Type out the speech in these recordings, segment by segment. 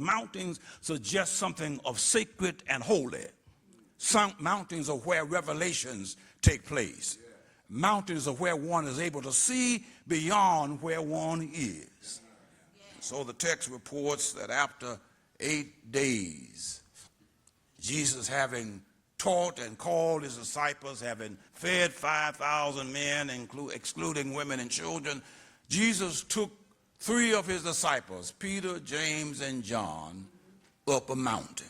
Mountains suggest something of sacred and holy. Some mountains are where revelations take place. Mountains are where one is able to see beyond where one is. So the text reports that after 8 days, Jesus, having taught and called his disciples, having fed 5,000 men, excluding women and children, Jesus took 3 of his disciples, Peter, James, and John, up a mountain.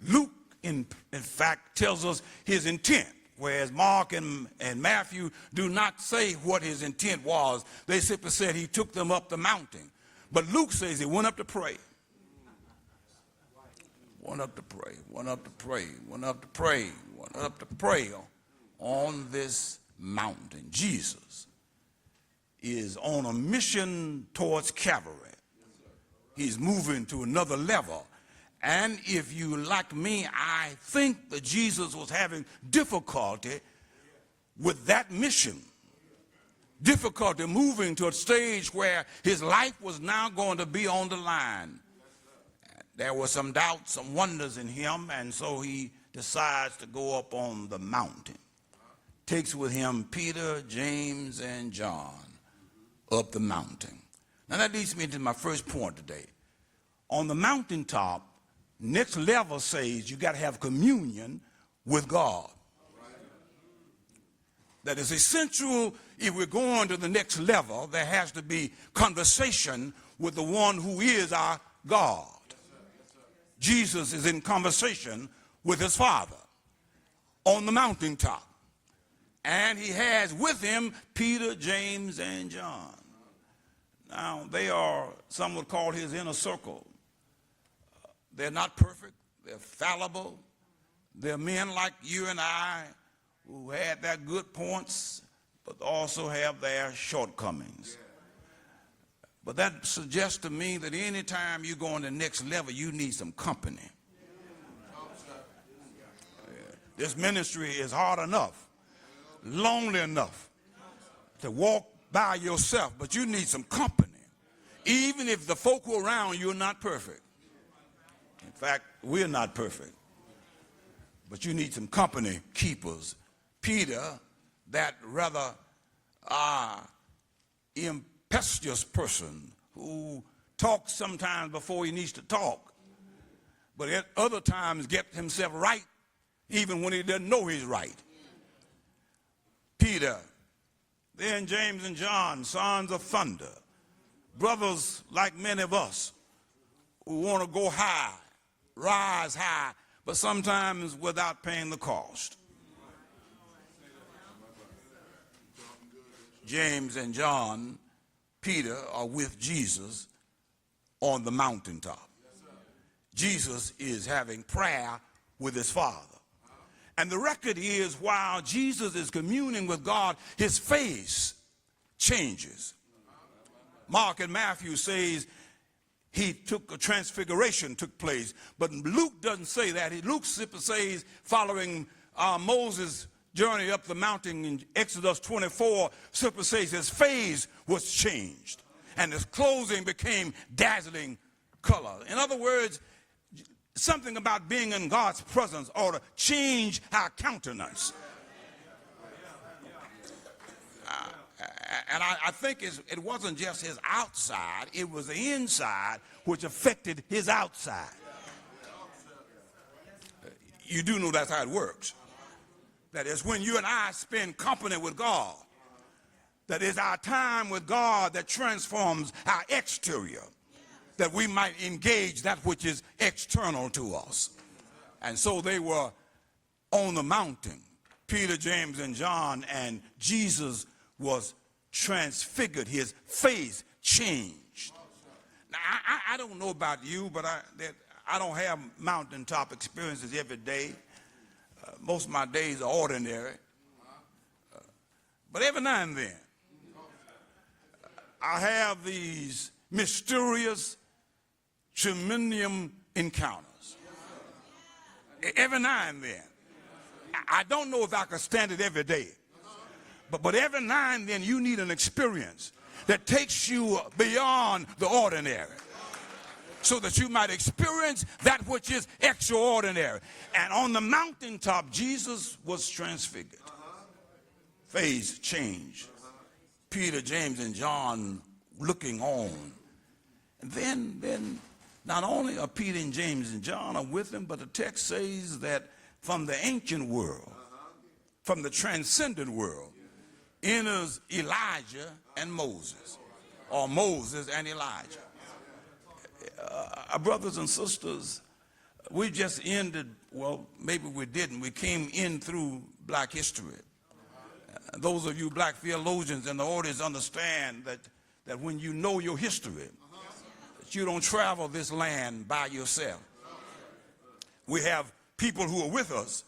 Luke, in fact, tells us his intent, whereas Mark and Matthew do not say what his intent was. They simply said he took them up the mountain. But Luke says he went up to pray. Went up to pray, went up to pray, went up to pray, went up to pray on this mountain. Jesus is on a mission towards Calvary. He's moving to another level. And if you like me, I think that Jesus was having difficulty with that mission. Difficulty moving to a stage where his life was now going to be on the line. There was some doubt, some wonders in him, and so he decides to go up on the mountain. Takes with him Peter, James, and John up the mountain. Now that leads me to my first point today. On the mountaintop, next level says you got to have communion with God. That is essential. If we're going to the next level, there has to be conversation with the one who is our God. Jesus is in conversation with his Father on the mountaintop. And he has with him Peter, James, and John. Now, they are, some would call his inner circle. They're not perfect. They're fallible. They're men like you and I who had their good points, but also have their shortcomings. But that suggests to me that anytime you go on the next level, you need some company. This ministry is hard enough, lonely enough to walk by yourself, but you need some company, even if the folk who are around you are not perfect. In fact, we're not perfect, but you need some company keepers. Peter, that rather impetuous person who talks sometimes before he needs to talk, but at other times gets himself right even when he doesn't know he's right. Peter, then James and John, sons of thunder, brothers like many of us who want to go high, rise high, but sometimes without paying the cost. James and John, Peter are with Jesus on the mountaintop. Jesus is having prayer with his Father. And the record is while Jesus is communing with God, his face changes. Mark and Matthew says he took a transfiguration took place, but Luke doesn't say that. Luke simply says following Moses' journey up the mountain in Exodus 24, simply says his face was changed and his clothing became dazzling color. In other words, something about being in God's presence ought to change our countenance. And I think it wasn't just his outside, it was the inside which affected his outside. You do know that's how it works. That is when you and I spend company with God, that is our time with God that transforms our exterior, that we might engage that which is external to us. And so they were on the mountain, Peter, James, and John, and Jesus was transfigured. His face changed. Now, I don't know about you, but I don't have mountaintop experiences every day. Most of my days are ordinary. But every now and then, I have these mysterious tremendum encounters. Every now and then. I don't know if I can stand it every day. But every now and then you need an experience that takes you beyond the ordinary. so that you might experience that which is extraordinary. And on the mountaintop, Jesus was transfigured. Phase change. Peter, James, and John looking on. And then not only are Peter and James and John are with him, but the text says that from the ancient world, from the transcendent world, enters Elijah and Moses, or Moses and Elijah. Brothers and sisters, we just ended, well, maybe we didn't. We came in through black history. Those of you black theologians in the audience understand that when you know your history, that you don't travel this land by yourself. We have people who are with us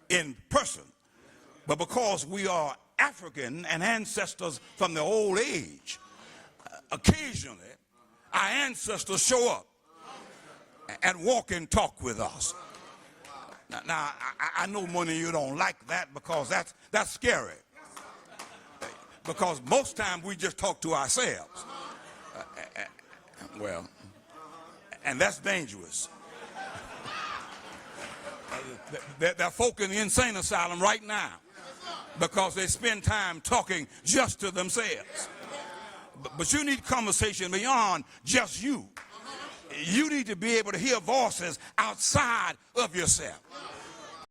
in person, but because we are African and ancestors from the old age, occasionally our ancestors show up and walk and talk with us. Now I know many of you don't like that because that's scary. Because most times we just talk to ourselves. Well, and that's dangerous. There are folk in the insane asylum right now because they spend time talking just to themselves. But you need conversation beyond just you. You need to be able to hear voices outside of yourself.